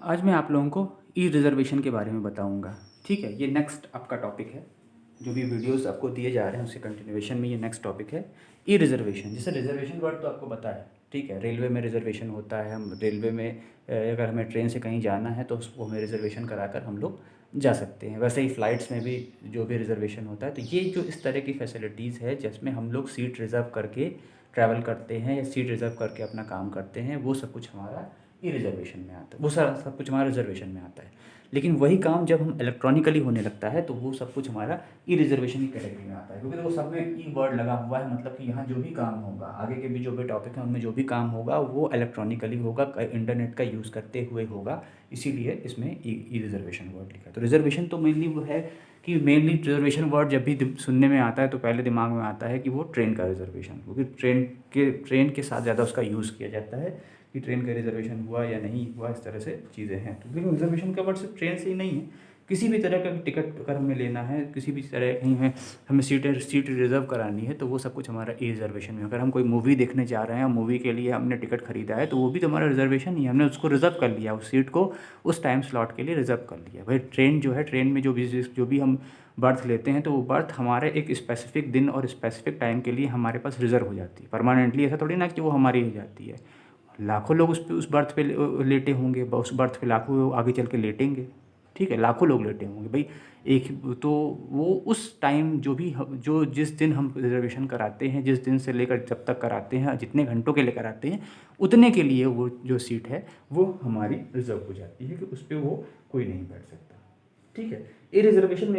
आज मैं आप लोगों को ई रिज़र्वेशन के बारे में बताऊंगा। ठीक है, ये नेक्स्ट आपका टॉपिक है। जो भी वीडियोस आपको दिए जा रहे हैं उसके कंटिन्यूएशन में ये नेक्स्ट टॉपिक है ई रिज़र्वेशन। जैसे रिज़र्वेशन वर्ड तो आपको पता है, ठीक है। रेलवे में रिज़र्वेशन होता है, हम रेलवे में अगर हमें ट्रेन से कहीं जाना है तो उसको हमें रिज़र्वेशन कराकर हम लोग जा सकते हैं। वैसे ही फ़्लाइट्स में भी जो भी रिज़र्वेशन होता है, तो ये जो इस तरह की फैसिलिटीज़ है जिसमें हम लोग सीट रिज़र्व करके ट्रैवल करते हैं या सीट रिज़र्व करके अपना काम करते हैं, वो सब कुछ हमारा ई रिज़र्वेशन में आता है। वो सारा सब कुछ हमारा रिज़र्वेशन में आता है। लेकिन वही काम जब हम इलेक्ट्रॉनिकली होने लगता है तो वो सब कुछ हमारा ई रिज़र्वेशन की कैटेगरी में आता है, क्योंकि वो सब में ई वर्ड लगा हुआ है। मतलब कि यहाँ जो भी काम होगा, आगे के भी जो भी टॉपिक हैं उनमें जो भी काम होगा वो इलेक्ट्रॉनिकली होगा, इंटरनेट का यूज़ करते हुए होगा। इसीलिए इसमें ई रिज़र्वेशन वर्ड लिखा है। तो रिज़र्वेशन तो मेनली वो है कि मेनली रिज़र्वेशन वर्ड जब भी सुनने में आता है तो पहले दिमाग में आता है कि वो ट्रेन का रिज़र्वेशन, क्योंकि ट्रेन के साथ ज़्यादा उसका यूज़ किया जाता है कि ट्रेन का रिज़र्वेशन हुआ या नहीं हुआ, इस तरह से चीज़ें हैं। तो लेकिन रिज़र्वेशन का वर्ड सिर्फ ट्रेन से ही नहीं है, किसी भी तरह का टिकट अगर हमें लेना है, किसी भी तरह कहीं है हमें सीट रिज़र्व करानी है, तो वो सब कुछ हमारा ई रिज़र्वेशन में। अगर हम कोई मूवी देखने जा रहे हैं, मूवी के लिए हमने टिकट खरीदा है, तो वो भी तो हमारा रिज़र्वेशन ही है। हमने उसको रिज़र्व कर लिया, उस सीट को उस टाइम स्लॉट के लिए रिज़र्व कर लिया। भाई ट्रेन जो है, ट्रेन में जो भी हम बर्थ लेते हैं तो वो बर्थ हमारे एक स्पेसिफिक दिन और स्पेसिफिक टाइम के लिए हमारे पास रिज़र्व हो जाती है परमानेंटली। ऐसा थोड़ी ना कि वो हमारी हो जाती है। लाखों लोग उस बर्थ पे लेटे होंगे, उस बर्थ पे लाखों लोग आगे चल के लेटेंगे। ठीक है, लाखों लोग लेटे होंगे भाई। एक तो वो उस टाइम जो जिस दिन हम रिजर्वेशन कराते हैं, जिस दिन से लेकर जब तक कराते हैं, जितने घंटों के लिए कराते हैं, उतने के लिए वो जो सीट है वो हमारी रिजर्व हो जाती है कि उस पर वो कोई नहीं बैठ सकता। ठीक है। E reservation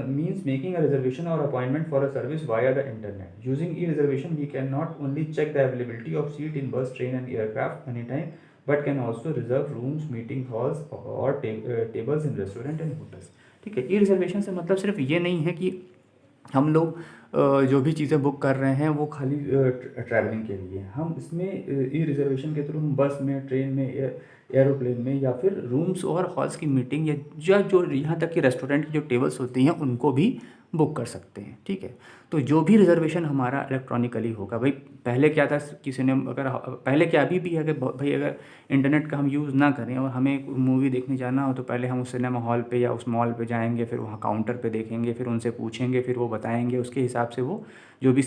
means making a reservation और appointment for a service via the internet. Using e reservation we can not only check the availability of seat in bus, train and aircraft any time, but can also reserve rooms, meeting halls और tables in restaurant and hotels. ठीक है, ई reservation से मतलब सिर्फ ये नहीं है कि हम लोग जो भी चीज़ें बुक कर रहे हैं वो खाली ट्रैवलिंग के लिए। हम इसमें ई रिजर्वेशन के थ्रू हम बस में, ट्रेन में, एरोप्लेन में या फिर रूम्स और हॉल्स की मीटिंग या जो यहाँ तक कि रेस्टोरेंट की जो टेबल्स होती हैं उनको भी बुक कर सकते हैं। ठीक है। तो जो भी रिजर्वेशन हमारा इलेक्ट्रॉनिकली होगा, भाई पहले क्या था, किसी ने अगर पहले क्या अभी भी है कि भाई अगर इंटरनेट का हम यूज़ ना करें और हमें मूवी देखने जाना हो तो पहले हम उस सिनेमा हॉल पे या उस मॉल पे जाएंगे, फिर वहाँ काउंटर पे देखेंगे, फिर उनसे पूछेंगे, फिर वो बताएंगे, उसके हिसाब से वो जो भी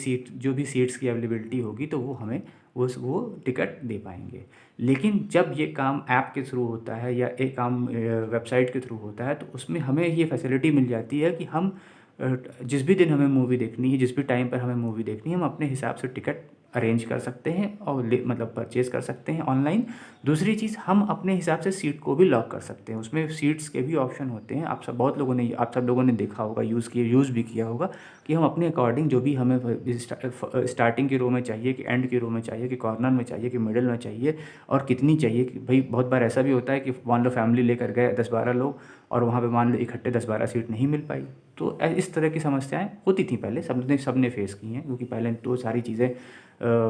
सीट्स की अवेलेबिलिटी होगी तो वो हमें वो टिकट दे पाएंगे। लेकिन जब ये काम ऐप के थ्रू होता है या एक काम वेबसाइट के थ्रू होता है तो उसमें हमें ये फैसिलिटी मिल जाती है कि हम जिस भी दिन हमें मूवी देखनी है, जिस भी टाइम पर हमें मूवी देखनी है, हम अपने हिसाब से टिकट अरेंज कर सकते हैं और मतलब परचेज़ कर सकते हैं ऑनलाइन। दूसरी चीज़, हम अपने हिसाब से सीट को भी लॉक कर सकते हैं। उसमें सीट्स के भी ऑप्शन होते हैं। आप सब लोगों ने देखा होगा, यूज़ भी किया होगा कि हम अपने अकॉर्डिंग जो भी हमें स्टार्टिंग की रो में चाहिए कि एंड की रो में चाहिए कि कॉर्नर में चाहिए कि मिडिल में चाहिए और कितनी चाहिए। कि भाई बहुत बार ऐसा भी होता है कि मान लो फैमिली लेकर गए 10-12 लोग और वहाँ पे मान लो इकट्ठे 10-12 सीट नहीं मिल पाई। तो इस तरह की समस्याएं होती थी पहले, सबने फेस की हैं, क्योंकि पहले तो सारी चीज़ें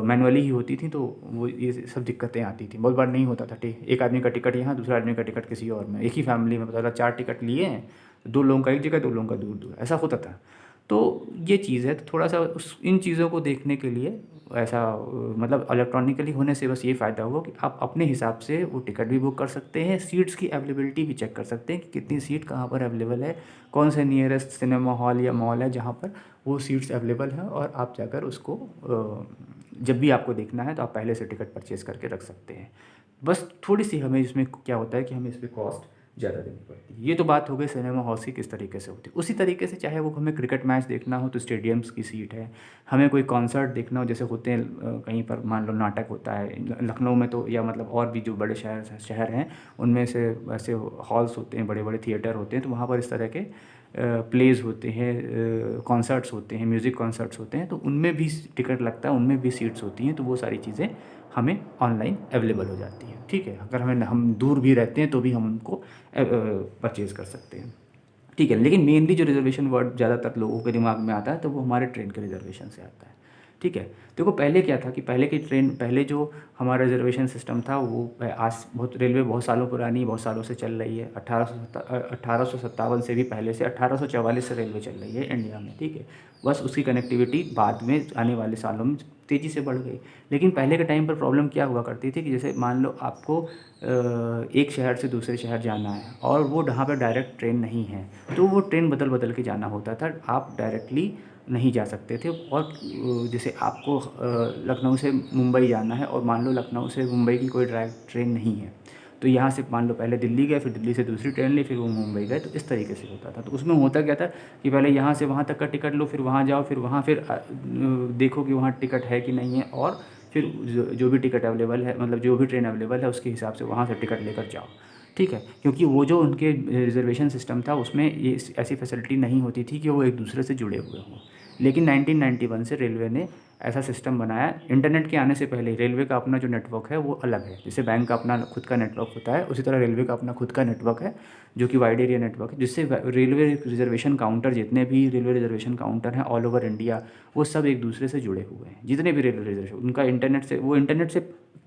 मैनुअली ही होती थी। तो वो ये सब दिक्कतें आती थी। बहुत बार नहीं होता था, ठीक, एक आदमी का टिकट यहाँ, दूसरा आदमी का टिकट किसी और में। एक ही फैमिली में पता था 4 टिकट लिए हैं, 2 लोगों का एक जगह, 2 लोगों का दूर दूर, ऐसा होता था। तो ये चीज़ है। तो थोड़ा सा इन चीज़ों को देखने के लिए ऐसा मतलब इलेक्ट्रॉनिकली होने से बस ये फ़ायदा हुआ कि आप अपने हिसाब से वो टिकट भी बुक कर सकते हैं, सीट्स की अवेलेबिलिटी भी चेक कर सकते हैं कि कितनी सीट कहाँ पर अवेलेबल है, कौन से नियरेस्ट सिनेमा हॉल या मॉल है जहाँ पर वो सीट्स अवेलेबल हैं, और आप जाकर उसको जब भी आपको देखना है तो आप पहले से टिकट परचेज़ करके रख सकते हैं। बस थोड़ी सी हमें इसमें क्या होता है कि हमें इस पर कॉस्ट ज़्यादा देनी पड़ती है। ये तो बात हो गई सिनेमा हॉल्स की किस तरीके से होती है। उसी तरीके से चाहे वो हमें क्रिकेट मैच देखना हो तो स्टेडियम्स की सीट है, हमें कोई कॉन्सर्ट देखना हो, जैसे होते हैं कहीं पर मान लो नाटक होता है लखनऊ में, तो या मतलब और भी जो बड़े शहर हैं उनमें से ऐसे हॉल्स होते हैं, बड़े बड़े थिएटर होते हैं, तो वहाँ पर इस तरह के प्लेज़ होते हैं, कॉन्सर्ट्स होते हैं, म्यूज़िक कॉन्सर्ट्स होते हैं, तो उनमें भी टिकट लगता है, उनमें भी सीट्स होती हैं। तो वो सारी चीज़ें हमें ऑनलाइन अवेलेबल हो जाती हैं। ठीक है, अगर हम दूर भी रहते हैं तो भी हम उनको परचेज़ कर सकते हैं। ठीक है। लेकिन मेनली जो रिजर्वेशन वर्ड ज़्यादातर लोगों के दिमाग में आता है तो वो हमारे ट्रेन के रिजर्वेशन से आता है। ठीक है। देखो पहले क्या था कि पहले जो हमारा रिजर्वेशन सिस्टम था वो आज बहुत रेलवे बहुत सालों पुरानी, बहुत सालों से चल रही है। 1857 से भी पहले से 1844 से रेलवे चल रही है इंडिया में। ठीक है। बस उसकी कनेक्टिविटी बाद में आने वाले सालों में तेज़ी से बढ़ गई। लेकिन पहले के टाइम पर प्रॉब्लम क्या हुआ करती थी कि जैसे मान लो आपको एक शहर से दूसरे शहर जाना है और वो वहाँ पर डायरेक्ट ट्रेन नहीं है, तो वो ट्रेन बदल बदल के जाना होता था, आप डायरेक्टली नहीं जा सकते थे। और जैसे आपको लखनऊ से मुंबई जाना है और मान लो लखनऊ से मुंबई की कोई डायरेक्ट ट्रेन नहीं है, तो यहाँ से मान लो पहले दिल्ली गए, फिर दिल्ली से दूसरी ट्रेन ली, फिर वो मुंबई गए, तो इस तरीके से होता था। तो उसमें होता क्या था कि पहले यहाँ से वहाँ तक का टिकट लो, फिर वहाँ जाओ, फिर वहाँ फिर देखो कि वहाँ टिकट है कि नहीं है, और फिर जो भी टिकट अवेलेबल है, मतलब जो भी ट्रेन अवेलेबल है उसके हिसाब से वहाँ से टिकट लेकर जाओ, ठीक है। क्योंकि वो जो उनके रिजर्वेशन सिस्टम था उसमें ये ऐसी फैसिलिटी नहीं होती थी कि वो एक दूसरे से जुड़े हुए हों। लेकिन 1991 से रेलवे ने ऐसा सिस्टम बनाया। इंटरनेट के आने से पहले रेलवे का अपना जो नेटवर्क है वो अलग है। जैसे बैंक का अपना खुद का नेटवर्क होता है, उसी तरह रेलवे का अपना खुद का नेटवर्क है जो कि वाइड एरिया नेटवर्क है, जिससे रेलवे रिजर्वेशन काउंटर, जितने भी रेलवे रिजर्वेशन काउंटर हैं ऑल ओवर इंडिया, वो सब एक दूसरे से जुड़े हुए हैं। जितने भी रेलवे रिजर्वेशन, उनका इंटरनेट से, वो इंटरनेट से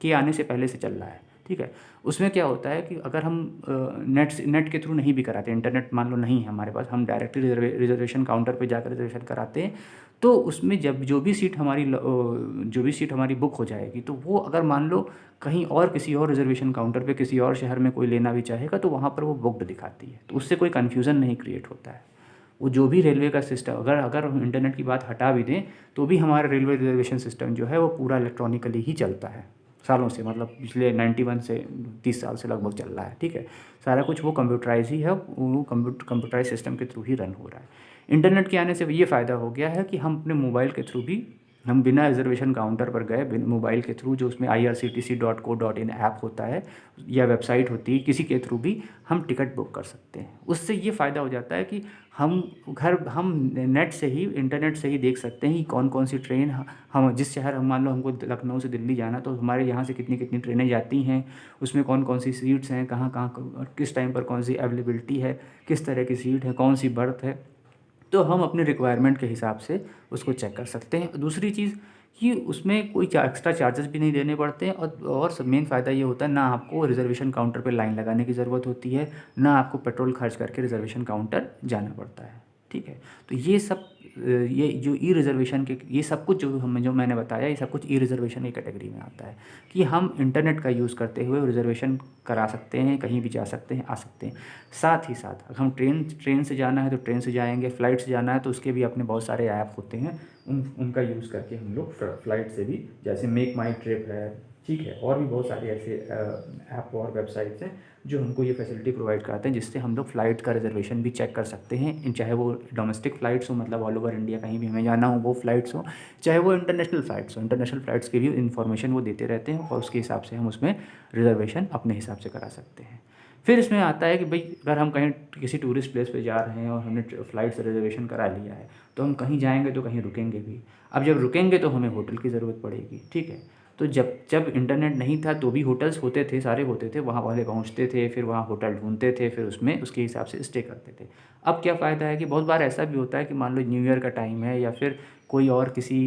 के आने से पहले से चल रहा है, ठीक है। उसमें क्या होता है कि अगर हम नेट के थ्रू नहीं भी कराते, इंटरनेट मान लो नहीं है हमारे पास, हम डायरेक्टली रिजर्वेशन काउंटर पे जाकर रिजर्वेशन कराते हैं, तो उसमें जब जो भी सीट हमारी बुक हो जाएगी, तो वो अगर मान लो कहीं और किसी और रिजर्वेशन काउंटर पे किसी और शहर में कोई लेना भी चाहेगा, तो वहाँ पर वो बुकड दिखाती है, तो उससे कोई कन्फ्यूज़न नहीं क्रिएट होता है। वो जो भी रेलवे का सिस्टम, अगर अगर हम इंटरनेट की बात हटा भी दें तो भी हमारा रेलवे रिजर्वेशन सिस्टम जो है वो पूरा इलेक्ट्रॉनिकली ही चलता है सालों से, मतलब पिछले 91 से 30 साल से लगभग चल रहा है, ठीक है। सारा कुछ वो कंप्यूटराइज ही है, वो कंप्यूटराइज सिस्टम के थ्रू ही रन हो रहा है। इंटरनेट के आने से ये फ़ायदा हो गया है कि हम अपने मोबाइल के थ्रू भी, हम बिना रिजर्वेशन काउंटर पर गए, मोबाइल के थ्रू, जो उसमें irctc.co.in ऐप होता है या वेबसाइट होती है, किसी के थ्रू भी हम टिकट बुक कर सकते हैं। उससे ये फ़ायदा हो जाता है कि हम नेट से ही, इंटरनेट से ही देख सकते हैं कि कौन कौन सी ट्रेन, हम जिस शहर, हम मान लो हमको लखनऊ से दिल्ली जाना, तो हमारे यहाँ से कितनी कितनी ट्रेनें जाती हैं, उसमें कौन कौन सी सीट्स हैं, कहाँ कहाँ किस टाइम पर कौन सी अवेलेबिलिटी है, किस तरह की सीट है, कौन सी बर्थ है, तो हम अपने रिक्वायरमेंट के हिसाब से उसको चेक कर सकते हैं। दूसरी चीज़ कि उसमें कोई एक्स्ट्रा चार्जेस भी नहीं देने पड़ते हैं, और सब मेन फ़ायदा ये होता है, ना आपको रिजर्वेशन काउंटर पे लाइन लगाने की ज़रूरत होती है, ना आपको पेट्रोल खर्च करके रिजर्वेशन काउंटर जाना पड़ता है, ठीक है। तो ये सब ये जो ई रिजर्वेशन के, ये सब कुछ जो मैंने बताया, ये सब कुछ ई रिजर्वेशन की कैटेगरी में आता है कि हम इंटरनेट का यूज़ करते हुए रिजर्वेशन करा सकते हैं, कहीं भी जा सकते हैं, आ सकते हैं। साथ ही साथ अगर हम ट्रेन से जाना है तो ट्रेन से जाएंगे, फ़्लाइट से जाना है तो उसके भी अपने बहुत सारे ऐप होते हैं, उनका यूज़ करके हम लोग फ़्लाइट से भी, जैसे मेक माई ट्रिप है, ठीक है, और भी बहुत सारे ऐसे ऐप और वेबसाइट्स हैं जो हमको ये फैसिलिटी प्रोवाइड कराते हैं, जिससे हम लोग फ़्लाइट का रिजर्वेशन भी चेक कर सकते हैं, चाहे वो डोमेस्टिक फ़्लाइट्स हो, मतलब ऑल ओवर इंडिया कहीं भी हमें जाना हो वो फ़्लाइट्स हो, चाहे वो इंटरनेशनल फ़्लाइट्स हो। इंटरनेशनल फ़्लाइट्स की भी इन्फॉर्मेशन वो देते रहते हैं और उसके हिसाब से हम उसमें रिजर्वेशन अपने हिसाब से करा सकते हैं। फिर इसमें आता है कि भाई अगर हम कहीं किसी टूरिस्ट प्लेस पे जा रहे हैं और हमने फ़्लाइट से रिजर्वेशन करा लिया है, तो हम कहीं जाएंगे तो कहीं रुकेंगे भी। अब जब रुकेंगे तो हमें होटल की ज़रूरत पड़ेगी, ठीक है। तो जब जब इंटरनेट नहीं था तो भी होटल्स होते थे, सारे होते थे, वहाँ वाले पहुँचते थे, फिर वहाँ होटल ढूंढते थे, फिर उसमें उसके हिसाब से स्टे करते थे। अब क्या फ़ायदा है कि बहुत बार ऐसा भी होता है कि मान लो न्यू ईयर का टाइम है या फिर कोई और किसी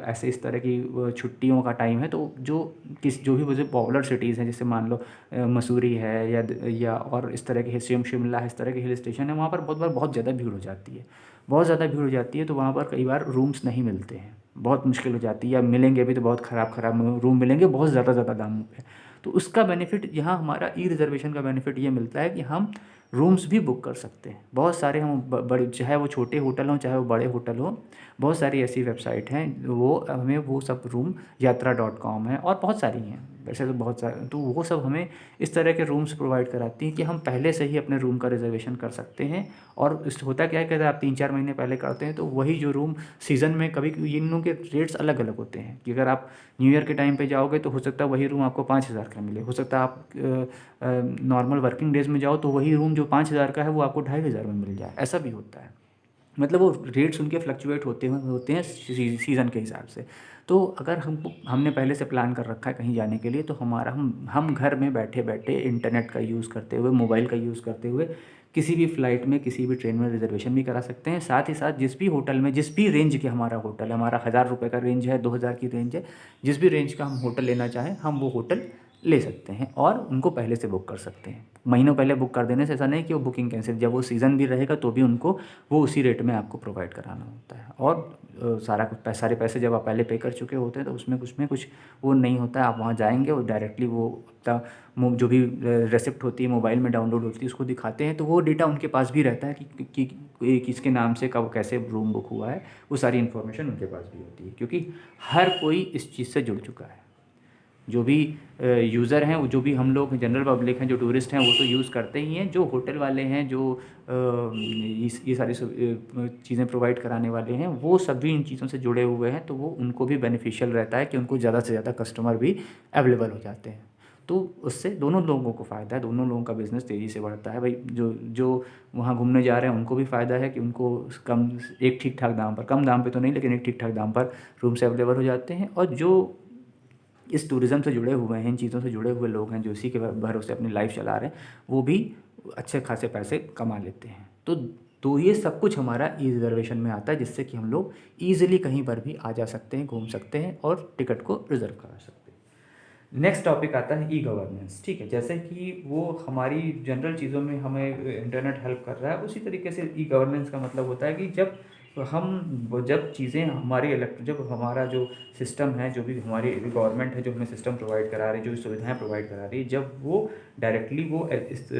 ऐसे इस तरह की छुट्टियों का टाइम है, तो जो भी मुझे पॉपुलर सिटीज़ हैं, जैसे मान लो मसूरी है या और इस तरह के शिमला है, इस तरह के हिल स्टेशन है, वहाँ पर बहुत बार बहुत ज़्यादा भीड़ हो जाती है, बहुत ज़्यादा भीड़ हो जाती है, तो वहाँ पर कई बार रूम्स नहीं मिलते हैं, बहुत मुश्किल हो जाती है, या मिलेंगे भी तो बहुत ख़राब रूम मिलेंगे बहुत ज़्यादा दामों पे। तो उसका बेनिफिट यहाँ, हमारा ई रिजर्वेशन का बेनिफिट ये मिलता है कि हम रूम्स भी बुक कर सकते हैं। बहुत सारे हम बड़े, चाहे वो छोटे होटल हों चाहे वो बड़े होटल हों, बहुत सारी ऐसी वेबसाइट हैं, वो हमें वो सब रूम, यात्रा.com है और बहुत सारी हैं, वैसे तो बहुत सारे, तो वो सब हमें इस तरह के रूम्स प्रोवाइड कराती हैं कि हम पहले से ही अपने रूम का रिजर्वेशन कर सकते हैं। और होता क्या है कि अगर आप 3-4 महीने पहले करते हैं तो वही जो रूम सीज़न में, कभी इन लोगों के रेट्स अलग अलग होते हैं कि अगर आप न्यू ईयर के टाइम पे जाओगे तो हो सकता है वही रूम आपको 5,000 का मिले, हो सकता है आप नॉर्मल वर्किंग डेज़ में जाओ तो वही रूम जो 5,000 का है वो आपको 2,500 में मिल जाए, ऐसा भी होता है। मतलब वो रेट्स उनके फ्लक्चुएट होते हैं सीज़न के हिसाब से। तो अगर हमने पहले से प्लान कर रखा है कहीं जाने के लिए, तो हमारा हम घर में बैठे बैठे इंटरनेट का यूज़ करते हुए, मोबाइल का यूज़ करते हुए किसी भी फ़्लाइट में, किसी भी ट्रेन में रिजर्वेशन भी करा सकते हैं। साथ ही साथ जिस भी होटल में, जिस भी रेंज के हमारा होटल है, हमारा 1,000 रुपये का रेंज है, 2,000 की रेंज है, जिस भी रेंज का हम होटल लेना चाहें हम वो होटल ले सकते हैं और उनको पहले से बुक कर सकते हैं। महीनों पहले बुक कर देने से ऐसा नहीं कि वो बुकिंग कैंसिल, जब वो सीज़न भी रहेगा तो भी उनको वो उसी रेट में आपको प्रोवाइड कराना होता है। और सारे पैसे जब आप पहले पे कर चुके होते हैं तो उसमें कुछ वो नहीं होता है। आप वहाँ जाएंगे और डायरेक्टली वो अपना जो भी रेसिप्ट होती है मोबाइल में डाउनलोड होती है उसको दिखाते हैं, तो वो डेटा उनके पास भी रहता है कि किसके नाम से कब कैसे रूम बुक हुआ है, वो सारी इन्फॉर्मेशन उनके पास भी होती है। क्योंकि हर कोई इस चीज़ से जुड़ चुका है। जो भी यूज़र हैं, जो भी हम लोग जनरल पब्लिक हैं, जो टूरिस्ट हैं, वो तो यूज़ करते ही हैं। जो होटल वाले हैं, जो ये सारी चीज़ें प्रोवाइड कराने वाले हैं, वो सभी इन चीज़ों से जुड़े हुए हैं, तो वो उनको भी बेनिफिशियल रहता है कि उनको ज़्यादा से ज़्यादा कस्टमर भी अवेलेबल हो जाते हैं। तो उससे दोनों लोगों को फ़ायदा है, दोनों लोगों का बिज़नेस तेज़ी से बढ़ता है। भाई जो वहाँ घूमने जा रहे हैं उनको भी फ़ायदा है कि उनको कम एक ठीक ठाक दाम पर, कम दाम पे तो नहीं लेकिन एक ठीक ठाक दाम पर रूम्स अवेलेबल हो जाते हैं। और जो इस टूरिज़्म से जुड़े हुए हैं, इन चीज़ों से जुड़े हुए लोग हैं, जो इसी के भरोसे अपनी लाइफ चला रहे हैं, वो भी अच्छे खासे पैसे कमा लेते हैं। तो ये सब कुछ हमारा ई रिज़र्वेशन में आता है, जिससे कि हम लोग ईज़िली कहीं पर भी आ जा सकते हैं, घूम सकते हैं और टिकट को रिज़र्व करा सकते हैं। नेक्स्ट टॉपिक आता है ई गवर्नेंस। ठीक है, जैसे कि वो हमारी जनरल चीज़ों में हमें इंटरनेट हेल्प कर रहा है, उसी तरीके से ई गवर्नेंस का मतलब होता है कि जब चीज़ें हमारी जब हमारा जो सिस्टम है, जो भी हमारी गवर्नमेंट है, जो हमें सिस्टम प्रोवाइड करा रही है, जो सुविधाएं प्रोवाइड करा रही है, जब वो डायरेक्टली वो इस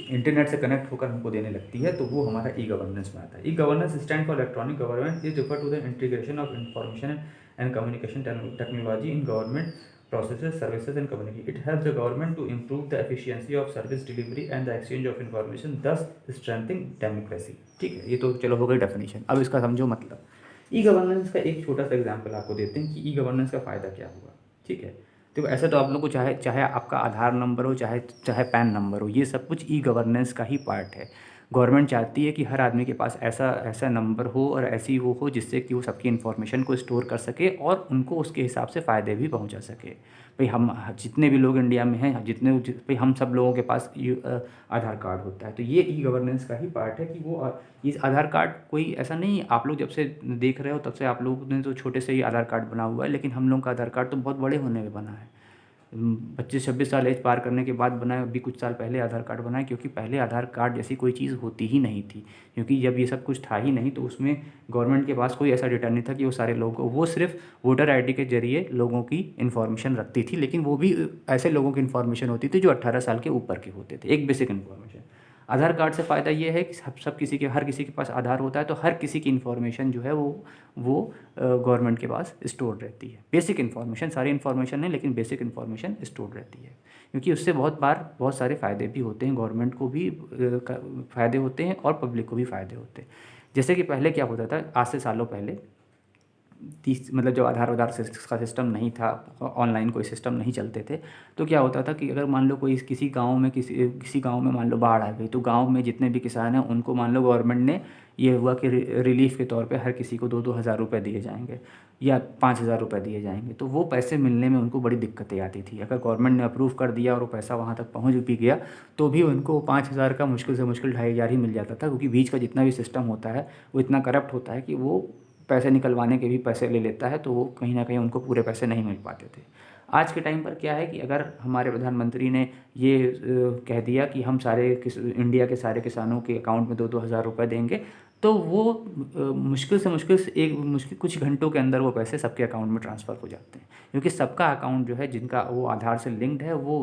इंटरनेट से कनेक्ट होकर हमको देने लगती है, तो वो हमारा ई गवर्नेंस में आता है। E governance stand for electronic government, is refer to the integration of information and communication technology in government processes, services and community. It helps the government to improve the efficiency of service delivery and the exchange of information, thus strengthening democracy. ठीक है, ये तो चलो हो गई definition. अब इसका समझो मतलब। ई गवर्नेंस का एक छोटा सा एग्जांपल आपको देते हैं कि ई गवर्नेंस का फ़ायदा क्या हुआ। ठीक है, तो ऐसा तो आप लोग को चाहे चाहे आपका आधार नंबर हो, चाहे चाहे पैन नंबर हो, ये सब कुछ ई गवर्नेंस का ही पार्ट है। गवर्नमेंट चाहती है कि हर आदमी के पास ऐसा ऐसा नंबर हो और ऐसी वो हो जिससे कि वो सबकी इन्फॉर्मेशन को स्टोर कर सके और उनको उसके हिसाब से फ़ायदे भी पहुंचा सके। भाई हम जितने भी लोग इंडिया में हैं, भाई हम सब लोगों के पास आधार कार्ड होता है, तो ये ई गवर्नेंस का ही पार्ट है कि वो ये आधार कार्ड कोई ऐसा नहीं, आप लोग जब से देख रहे हो तब से आप लोगों ने तो छोटे से ही आधार कार्ड बना हुआ है, लेकिन हम लोग का आधार कार्ड तो बहुत बड़े होने में बना है। 25-26 साल एज पार करने के बाद बनाए, अभी कुछ साल पहले आधार कार्ड बनाए, क्योंकि पहले आधार कार्ड जैसी कोई चीज़ होती ही नहीं थी। क्योंकि जब ये सब कुछ था ही नहीं, तो उसमें गवर्नमेंट के पास कोई ऐसा डेटा नहीं था कि वो सारे लोगों को, वो सिर्फ वोटर आईडी के जरिए लोगों की इन्फॉर्मेशन रखती थी, लेकिन वो भी ऐसे लोगों की इन्फॉर्मेशन होती थी जो 18 साल के ऊपर के होते थे, एक बेसिक इन्फॉर्मेशन। आधार कार्ड से फ़ायदा ये है कि सब किसी के, हर किसी के पास आधार होता है, तो हर किसी की इन्फॉर्मेशन जो है वो गवर्नमेंट के पास स्टोर रहती है। बेसिक इन्फॉर्मेशन, सारी इन्फॉर्मेशन नहीं, लेकिन बेसिक इन्फॉर्मेशन स्टोर रहती है। क्योंकि उससे बहुत सारे फ़ायदे भी होते हैं, गवर्नमेंट को भी फ़ायदे होते हैं और पब्लिक को भी फ़ायदे होते हैं। जैसे कि पहले क्या होता था, आज से सालों पहले मतलब जब आधार का सिस्टम नहीं था, ऑनलाइन कोई सिस्टम नहीं चलते थे, तो क्या होता था कि अगर मान लो कोई किसी गांव में मान लो बाढ़ आ गई, तो गांव में जितने भी किसान हैं उनको मान लो गवर्नमेंट ने ये हुआ कि रिलीफ के तौर पे हर किसी को 2-2 हज़ार रुपये दिए जाएंगे या 5,000 रुपये दिए जाएंगे। तो वो पैसे मिलने में उनको बड़ी दिक्कतें आती थी। अगर गवर्नमेंट ने अप्रूव कर दिया और वो पैसा वहाँ तक पहुँच भी गया, तो भी उनको 5,000 का मुश्किल से मुश्किल 2,500 ही मिल जाता था, क्योंकि बीच का जितना भी सिस्टम होता है वो इतना करप्ट होता है कि वो पैसे निकलवाने के भी पैसे ले लेता है, तो वो कहीं ना कहीं उनको पूरे पैसे नहीं मिल पाते थे। आज के टाइम पर क्या है कि अगर हमारे प्रधानमंत्री ने ये कह दिया कि हम इंडिया के सारे किसानों के अकाउंट में 2-2 हज़ार रुपये देंगे, तो वो मुश्किल से मुश्किल कुछ घंटों के अंदर वो पैसे सबके अकाउंट में ट्रांसफ़र हो जाते हैं। क्योंकि सबका अकाउंट जो है, जिनका वो आधार से लिंक्ड है, वो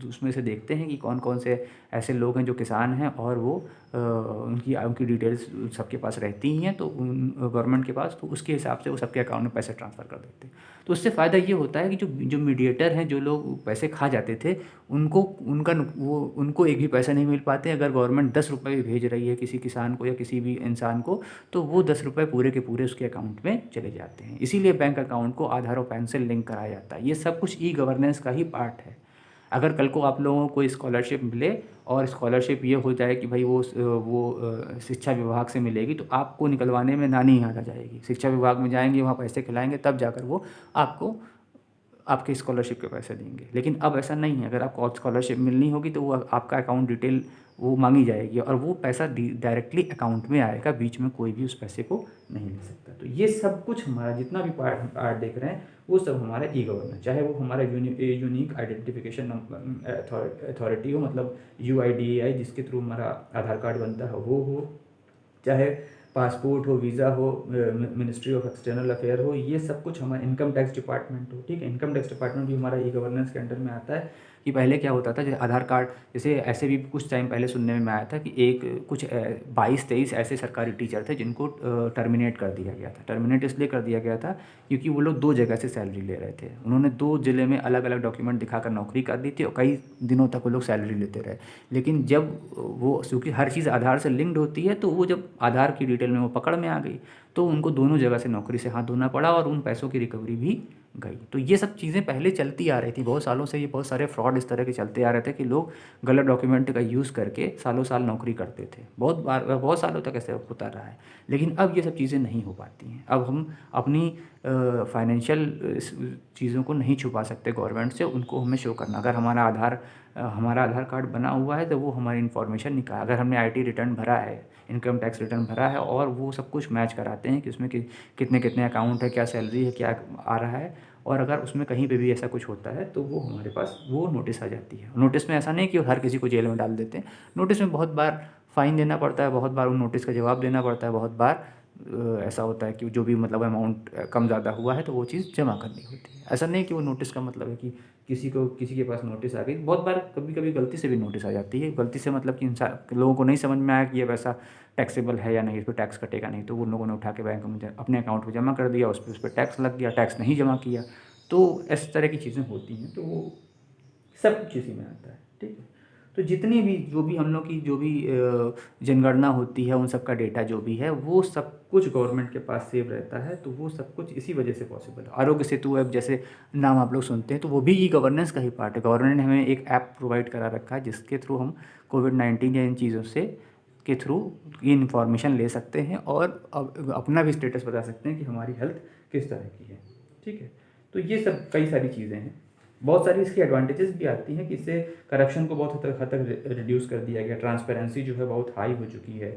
उसमें से देखते हैं कि कौन कौन से ऐसे लोग हैं जो किसान हैं, और वो उनकी डिटेल्स सबके पास रहती ही हैं, तो गवर्नमेंट के पास, तो उसके हिसाब से वो सबके अकाउंट में पैसे ट्रांसफ़र कर देते हैं। तो उससे फ़ायदा ये होता है कि जो मीडिएटर हैं, जो लोग पैसे खा जाते थे, उनको एक भी पैसा नहीं मिल पाते। अगर गवर्नमेंट 10 रुपये भी भेज रही है किसी किसान को या किसी भी इंसान को, तो वो 10 रुपये पूरे के पूरे उसके अकाउंट में चले जाते हैं। इसीलिए बैंक अकाउंट को आधार और पैन से लिंक कराया जाता है। ये सब कुछ ई गवर्नेंस का ही पार्ट है। अगर कल को आप लोगों को स्कॉलरशिप मिले और स्कॉलरशिप ये हो जाए कि भाई वो शिक्षा विभाग से मिलेगी, तो आपको निकलवाने में नानी याद आ जाएगी। शिक्षा विभाग में जाएंगे, वहाँ पैसे खिलाएंगे, तब जाकर वो आपको आपके स्कॉलरशिप के पैसे देंगे। लेकिन अब ऐसा नहीं है, अगर आपको स्कॉलरशिप मिलनी होगी तो वो आपका अकाउंट डिटेल वो मांगी जाएगी और वो पैसा डायरेक्टली अकाउंट में आएगा, बीच में कोई भी उस पैसे को नहीं ले सकता। तो ये सब कुछ हमारा जितना भी पार्ट देख रहे हैं वो सब हमारा ई गवर्नेंस, चाहे वो हमारा यूनिक आइडेंटिफिकेशन अथॉरिटी हो, मतलब UIDAI जिसके थ्रू हमारा आधार कार्ड बनता है वो हो, चाहे पासपोर्ट हो, वीज़ा हो, मिनिस्ट्री ऑफ एक्सटर्नल अफेयर हो, ये सब कुछ हमारा इनकम टैक्स डिपार्टमेंट हो, ठीक है। इनकम टैक्स डिपार्टमेंट भी हमारा ई गवर्नेंस के अंडर में आता है। कि पहले क्या होता था, जैसे आधार कार्ड, जैसे ऐसे भी कुछ टाइम पहले सुनने में आया था कि कुछ 22-23 ऐसे सरकारी टीचर थे जिनको टर्मिनेट कर दिया गया था। टर्मिनेट इसलिए कर दिया गया था क्योंकि वो लोग 2 जगह से सैलरी ले रहे थे। उन्होंने 2 ज़िले में अलग अलग डॉक्यूमेंट दिखाकर नौकरी कर दी थी और कई दिनों तक वो लोग सैलरी लेते रहे। लेकिन जब वो, क्योंकि हर चीज़ आधार से लिंक्ड होती है, तो वो जब आधार की डिटेल में वो पकड़ में आ गई तो उनको दोनों जगह से नौकरी से हाथ धोना पड़ा और उन पैसों की रिकवरी भी गई। तो ये सब चीज़ें पहले चलती आ रही थी बहुत सालों से, ये बहुत सारे फ्रॉड इस तरह के चलते आ रहे थे कि लोग गलत डॉक्यूमेंट का यूज़ करके सालों साल नौकरी करते थे। बहुत सालों तक ऐसे होता रहा है। लेकिन अब ये सब चीज़ें नहीं हो पाती हैं। अब हम अपनी फाइनेंशियल चीज़ों को नहीं छुपा सकते गवर्नमेंट से, उनको हमें शो करना। अगर हमारा आधार कार्ड बना हुआ है तो वो हमारी इन्फॉर्मेशन निकाल, अगर हमने IT रिटर्न भरा है, इनकम टैक्स रिटर्न भरा है और वो सब कुछ मैच कराते हैं कि उसमें कितने कितने अकाउंट है, क्या सैलरी है, क्या आ रहा है, और अगर उसमें कहीं पे भी ऐसा कुछ होता है तो वो हमारे पास वो नोटिस आ जाती है। नोटिस में ऐसा नहीं कि हर किसी को जेल में डाल देते हैं, नोटिस में बहुत बार फ़ाइन देना पड़ता है, बहुत बार उन नोटिस का जवाब देना पड़ता है, बहुत बार ऐसा होता है कि जो भी मतलब अमाउंट कम ज़्यादा हुआ है तो वो चीज़ जमा करनी होती है। ऐसा नहीं कि वो नोटिस का मतलब है कि किसी के पास नोटिस आ गई। बहुत बार कभी कभी गलती से भी नोटिस आ जाती है। गलती से मतलब कि इंसान लोगों को नहीं समझ में आया कि ये पैसा टैक्सेबल है या नहीं, इस पर टैक्स कटेगा नहीं, तो उन लोगों ने उठा के बैंक में अपने अकाउंट में जमा कर दिया, उस पर टैक्स लग गया, टैक्स नहीं जमा किया। तो इस तरह की चीज़ें होती हैं। तो वो सब कुछ इसी में आता है, ठीक है। तो जितनी भी जो भी हम लोग की जो भी जनगणना होती है, उन सब का डेटा जो भी है वो सब कुछ गवर्नमेंट के पास सेव रहता है। तो वो सब कुछ इसी वजह से पॉसिबल है। आरोग्य सेतु ऐप जैसे नाम आप लोग सुनते हैं, तो वो भी ई गवर्नेंस का ही पार्ट है। गवर्नमेंट ने हमें एक ऐप प्रोवाइड करा रखा है जिसके थ्रू हम कोविड-19 या इन चीज़ों से के थ्रू ये इन्फॉर्मेशन ले सकते हैं और अपना भी स्टेटस बता सकते हैं कि हमारी हेल्थ किस तरह की है, ठीक है। तो ये सब कई सारी चीज़ें हैं। बहुत सारी इसकी एडवांटेजेस भी आती हैं कि इससे करप्शन को बहुत हद तक रिड्यूस कर दिया गया। ट्रांसपेरेंसी जो है बहुत हाई हो चुकी है।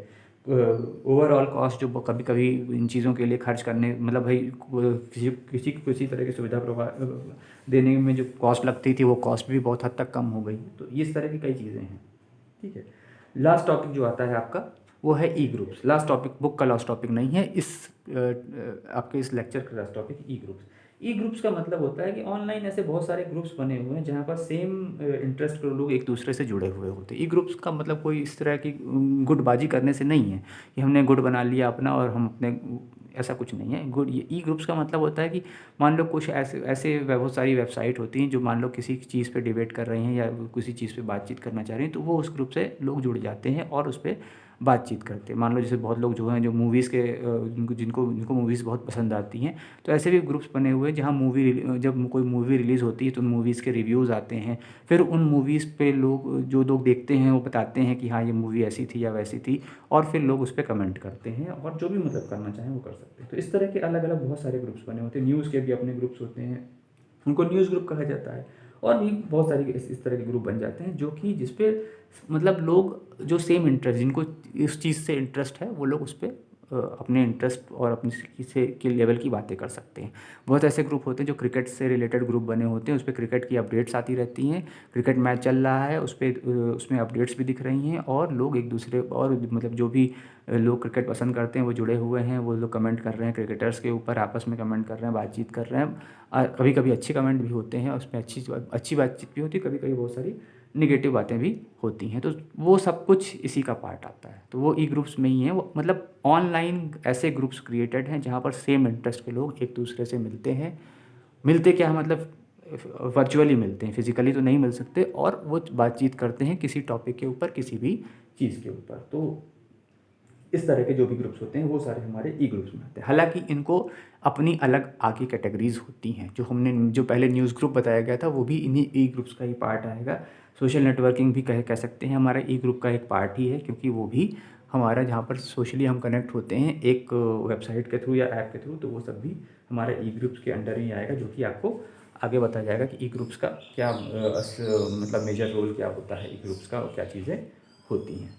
ओवरऑल कॉस्ट जो कभी कभी इन चीज़ों के लिए खर्च करने, मतलब भाई किसी तरह की सुविधा देने में जो कॉस्ट लगती थी वो कॉस्ट भी बहुत हद तक कम हो गई। तो इस तरह की कई चीज़ें हैं, ठीक है। लास्ट टॉपिक जो आता है आपका वो है ई ग्रुप्स। लास्ट टॉपिक बुक का लास्ट टॉपिक नहीं है, आपके इस लेक्चर का लास्ट टॉपिक ई ग्रुप्स। ई ग्रुप्स का मतलब होता है कि ऑनलाइन ऐसे बहुत सारे ग्रुप्स बने हुए हैं जहाँ पर सेम इंटरेस्ट के लोग एक दूसरे से जुड़े हुए होते हैं। ई ग्रुप्स का मतलब कोई इस तरह की गुटबाजी करने से नहीं है कि हमने गुट बना लिया अपना और हम अपने, ऐसा कुछ नहीं है। गुड ये ई ग्रुप्स का मतलब होता है कि मान लो कुछ ऐसे ऐसे बहुत सारी वेबसाइट होती हैं जो मान लो किसी चीज़ पे डिबेट कर रही हैं या किसी चीज़ पे बातचीत करना चाह रही हैं, तो वो उस ग्रुप से लोग जुड़ जाते हैं और उस पर बातचीत करते हैं। मान लो जैसे बहुत लोग जो हैं जो मूवीज़ के जिनको जिनको मूवीज़ बहुत पसंद आती हैं, तो ऐसे भी ग्रुप्स बने हुए हैं जहाँ जब कोई मूवी रिलीज़ होती है तो उन मूवीज़ के रिव्यूज़ आते हैं। फिर उन मूवीज़ पे जो लोग देखते हैं वो बताते हैं कि हाँ ये मूवी ऐसी थी या वैसी थी, और फिर लोग उस पर कमेंट करते हैं और जो भी मतलब करना चाहें वो कर सकते हैं। तो इस तरह के अलग अलग बहुत सारे ग्रुप्स बने होते हैं। न्यूज़ के भी अपने ग्रुप्स होते हैं, उनको न्यूज़ ग्रुप कहा जाता है। और भी बहुत सारे इस तरह के ग्रुप बन जाते हैं जो कि जिसपे मतलब लोग जो सेम इंटरेस्ट, जिनको इस चीज़ से इंटरेस्ट है वो लोग उस पर अपने इंटरेस्ट और अपनी से के लेवल की बातें कर सकते हैं। बहुत ऐसे ग्रुप होते हैं जो क्रिकेट से रिलेटेड ग्रुप बने होते हैं, उस पर क्रिकेट की अपडेट्स आती रहती हैं। क्रिकेट मैच चल रहा है उस पर उसमें अपडेट्स भी दिख रही हैं और लोग एक दूसरे और मतलब जो भी लोग क्रिकेट पसंद करते हैं वो जुड़े हुए हैं, वो लोग कमेंट कर रहे हैं क्रिकेटर्स के ऊपर, आपस में कमेंट कर रहे हैं, बातचीत कर रहे हैं। कभी कभी अच्छे कमेंट भी होते हैं, उसमें अच्छी बातचीत भी होती है, कभी कभी बहुत सारी निगेटिव बातें भी होती हैं। तो वो सब कुछ इसी का पार्ट आता है। तो वो ई ग्रुप्स में ही है। वो मतलब ऑनलाइन ऐसे ग्रुप्स क्रिएटेड हैं जहाँ पर सेम इंटरेस्ट के लोग एक दूसरे से मिलते हैं। मिलते क्या मतलब वर्चुअली मिलते हैं, फिजिकली तो नहीं मिल सकते, और वो बातचीत करते हैं किसी टॉपिक के ऊपर, किसी भी चीज़ के ऊपर। तो इस तरह के जो भी ग्रुप्स होते हैं वो सारे हमारे ई ग्रुप्स में आते हैं। हालांकि इनको अपनी अलग आगे कैटेगरीज होती हैं। जो पहले न्यूज़ ग्रुप बताया गया था वो भी इन्हीं ई ग्रुप्स का ही पार्ट आएगा। सोशल नेटवर्किंग भी कह सकते हैं हमारा ई ग्रुप का एक पार्ट ही है, क्योंकि वो भी हमारा जहाँ पर सोशली हम कनेक्ट होते हैं एक वेबसाइट के थ्रू या ऐप के थ्रू, तो वो सब भी हमारे ई ग्रुप्स के अंडर ही आएगा, जो कि आपको आगे बताया जाएगा कि ई ग्रुप्स का क्या मतलब मेजर रोल क्या होता है ई ग्रुप्स का और क्या चीज़ें होती हैं।